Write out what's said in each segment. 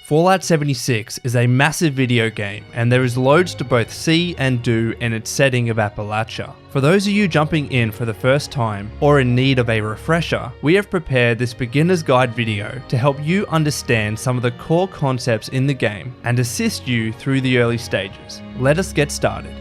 Fallout 76 is a massive video game, and there is loads to both see and do in its setting of Appalachia. For those of you jumping in for the first time, or in need of a refresher, we have prepared this beginner's guide video to help you understand some of the core concepts in the game and assist you through the early stages. Let us get started.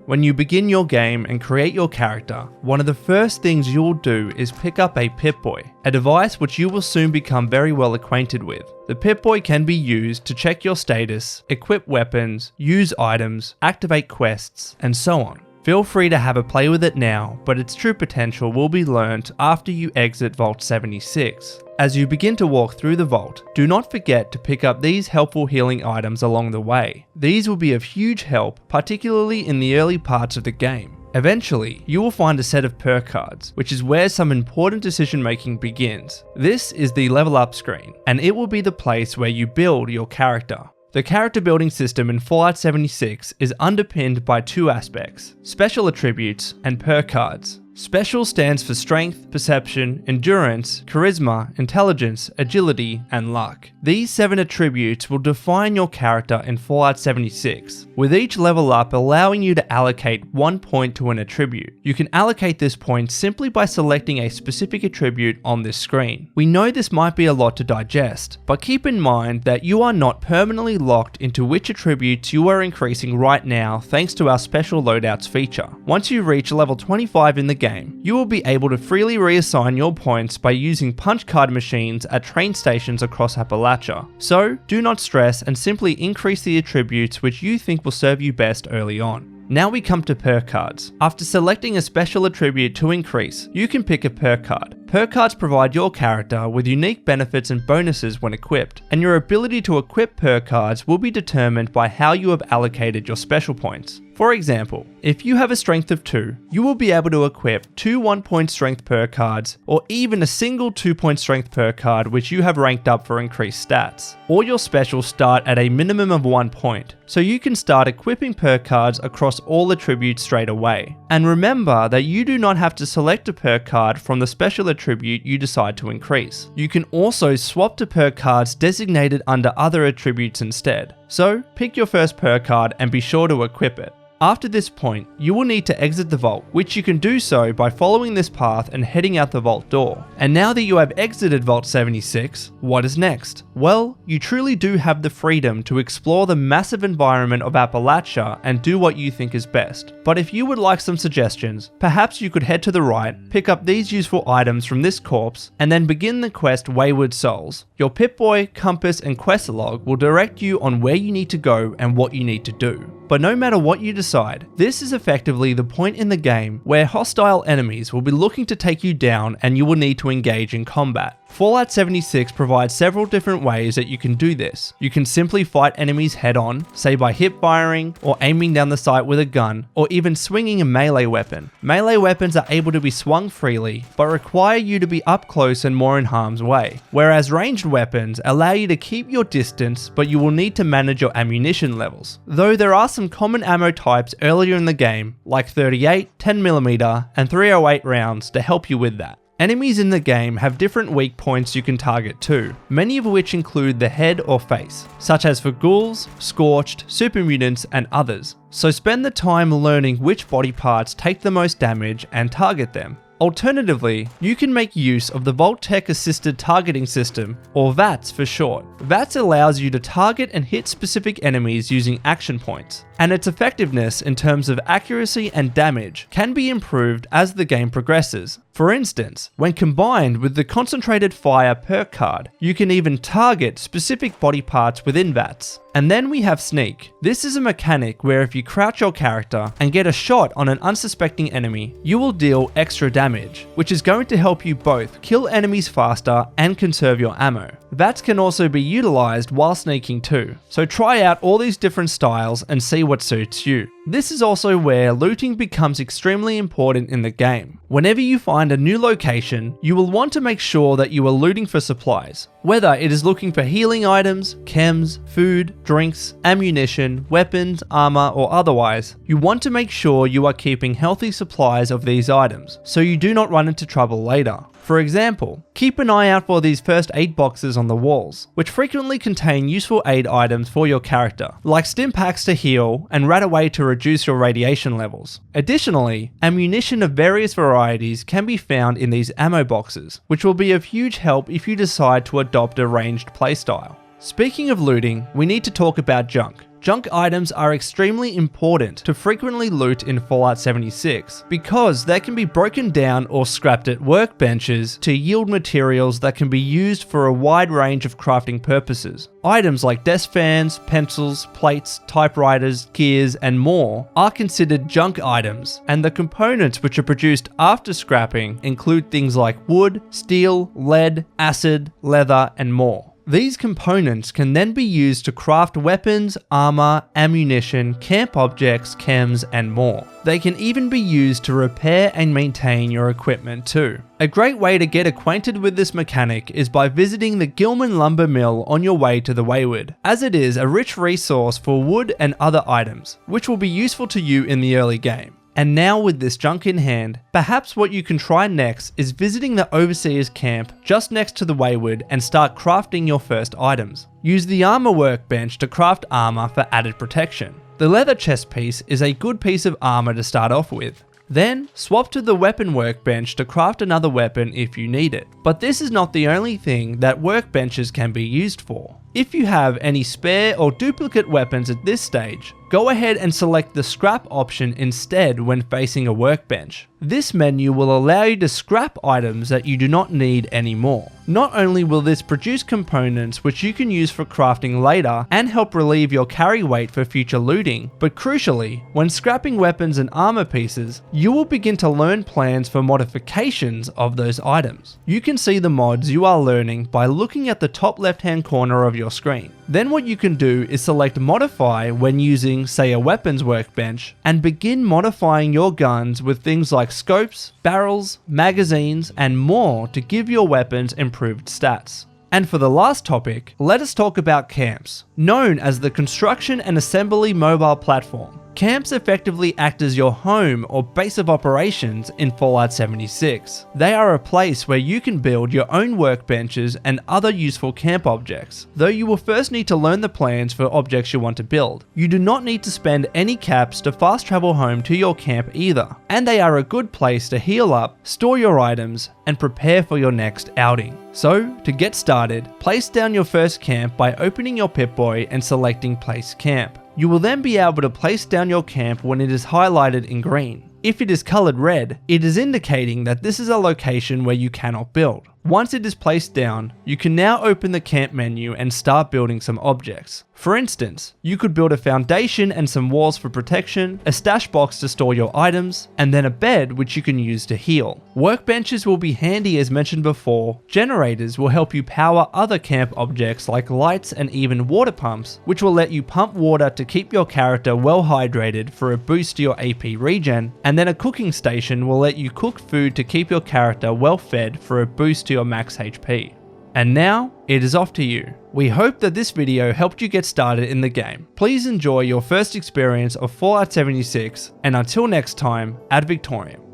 When you begin your game and create your character, one of the first things you'll do is pick up a Pip Boy, a device which you will soon become very well acquainted with. The Pip Boy can be used to check your status, equip weapons, use items, activate quests, and so on. Feel free to have a play with it now, but its true potential will be learnt after you exit Vault 76. As you begin to walk through the vault, do not forget to pick up these helpful healing items along the way. These will be of huge help, particularly in the early parts of the game. Eventually, you will find a set of perk cards, which is where some important decision making begins. This is the level up screen, and it will be the place where you build your character. The character building system in Fallout 76 is underpinned by two aspects: special attributes and perk cards. Special stands for strength, perception, endurance, charisma, intelligence, agility, and luck. These 7 attributes will define your character in Fallout 76, with each level up allowing you to allocate 1 point to an attribute. You can allocate this point simply by selecting a specific attribute on this screen. We know this might be a lot to digest, but keep in mind that you are not permanently locked into which attributes you are increasing right now thanks to our special loadouts feature. Once you reach level 25 in the game, you will be able to freely reassign your points by using punch card machines at train stations across Appalachia. So, do not stress and simply increase the attributes which you think will serve you best early on. Now we come to perk cards. After selecting a special attribute to increase, you can pick a perk card. Perk cards provide your character with unique benefits and bonuses when equipped, and your ability to equip perk cards will be determined by how you have allocated your special points. For example, if you have a strength of 2, you will be able to equip 2 1-point strength perk cards, or even a single 2-point strength perk card which you have ranked up for increased stats. All your specials start at a minimum of 1 point, so you can start equipping perk cards across all attributes straight away. And remember that you do not have to select a perk card from the special attribute you decide to increase. You can also swap to perk cards designated under other attributes instead. So pick your first perk card and be sure to equip it. After this point, you will need to exit the vault, which you can do so by following this path and heading out the vault door. And now that you have exited Vault 76, what is next? Well, you truly do have the freedom to explore the massive environment of Appalachia and do what you think is best. But if you would like some suggestions, perhaps you could head to the right, pick up these useful items from this corpse, and then begin the quest Wayward Souls. Your Pip Boy, compass, and quest log will direct you on where you need to go and what you need to do. But no matter what you decide, this is effectively the point in the game where hostile enemies will be looking to take you down and you will need to engage in combat. Fallout 76 provides several different ways that you can do this. You can simply fight enemies head on, say by hip firing, or aiming down the sight with a gun, or even swinging a melee weapon. Melee weapons are able to be swung freely, but require you to be up close and more in harm's way, whereas ranged weapons allow you to keep your distance, but you will need to manage your ammunition levels. Though there are some common ammo types earlier in the game, like 38, 10mm, and 308 rounds to help you with that. Enemies in the game have different weak points you can target too, many of which include the head or face, such as for ghouls, scorched, super mutants, and others. So spend the time learning which body parts take the most damage and target them. Alternatively, you can make use of the Vault-Tec Assisted Targeting System, or Vats for short. Vats allows you to target and hit specific enemies using action points, and its effectiveness in terms of accuracy and damage can be improved as the game progresses. For instance, when combined with the Concentrated Fire perk card, you can even target specific body parts within Vats. And then we have Sneak. This is a mechanic where if you crouch your character and get a shot on an unsuspecting enemy, you will deal extra damage, which is going to help you both kill enemies faster and conserve your ammo. Vats can also be utilized while sneaking too, so try out all these different styles and see what suits you. This is also where looting becomes extremely important in the game. Whenever you find a new location, you will want to make sure that you are looting for supplies. Whether it is looking for healing items, chems, food, drinks, ammunition, weapons, armor, or otherwise, you want to make sure you are keeping healthy supplies of these items, so you do not run into trouble later. For example, keep an eye out for these first aid boxes on the walls, which frequently contain useful aid items for your character, like stim packs to heal and rat away to reduce your radiation levels. Additionally, ammunition of various varieties can be found in these ammo boxes, which will be of huge help if you decide to adopt a ranged playstyle. Speaking of looting, we need to talk about junk. Junk items are extremely important to frequently loot in Fallout 76 because they can be broken down or scrapped at workbenches to yield materials that can be used for a wide range of crafting purposes. Items like desk fans, pencils, plates, typewriters, gears, and more are considered junk items, and the components which are produced after scrapping include things like wood, steel, lead, acid, leather, and more. These components can then be used to craft weapons, armor, ammunition, camp objects, chems, and more. They can even be used to repair and maintain your equipment too. A great way to get acquainted with this mechanic is by visiting the Gilman Lumber Mill on your way to the Wayward, as it is a rich resource for wood and other items, which will be useful to you in the early game. And now with this junk in hand, perhaps what you can try next is visiting the Overseer's camp just next to the Wayward and start crafting your first items. Use the armor workbench to craft armor for added protection. The leather chest piece is a good piece of armor to start off with. Then, swap to the weapon workbench to craft another weapon if you need it. But this is not the only thing that workbenches can be used for. If you have any spare or duplicate weapons at this stage, go ahead and select the scrap option instead when facing a workbench. This menu will allow you to scrap items that you do not need anymore. Not only will this produce components which you can use for crafting later and help relieve your carry weight for future looting, but crucially, when scrapping weapons and armor pieces, you will begin to learn plans for modifications of those items. You can see the mods you are learning by looking at the top left hand corner of your screen. Then what you can do is select modify when using, say, a weapons workbench, and begin modifying your guns with things like scopes, barrels, magazines, and more to give your weapons improved stats. And for the last topic, let us talk about camps, known as the Construction and Assembly Mobile Platform. Camps effectively act as your home or base of operations in Fallout 76. They are a place where you can build your own workbenches and other useful camp objects, though you will first need to learn the plans for objects you want to build. You do not need to spend any caps to fast travel home to your camp either, and they are a good place to heal up, store your items, and prepare for your next outing. So, to get started, place down your first camp by opening your Pip Boy and selecting Place Camp. You will then be able to place down your camp when it is highlighted in green. If it is coloured red, it is indicating that this is a location where you cannot build. Once it is placed down, you can now open the camp menu and start building some objects. For instance, you could build a foundation and some walls for protection, a stash box to store your items, and then a bed which you can use to heal. Workbenches will be handy as mentioned before. Generators will help you power other camp objects like lights and even water pumps, which will let you pump water to keep your character well hydrated for a boost to your AP regen, and then a cooking station will let you cook food to keep your character well fed for a boost to your max HP. And now, it is off to you. We hope that this video helped you get started in the game. Please enjoy your first experience of Fallout 76, and until next time, ad Victoriam.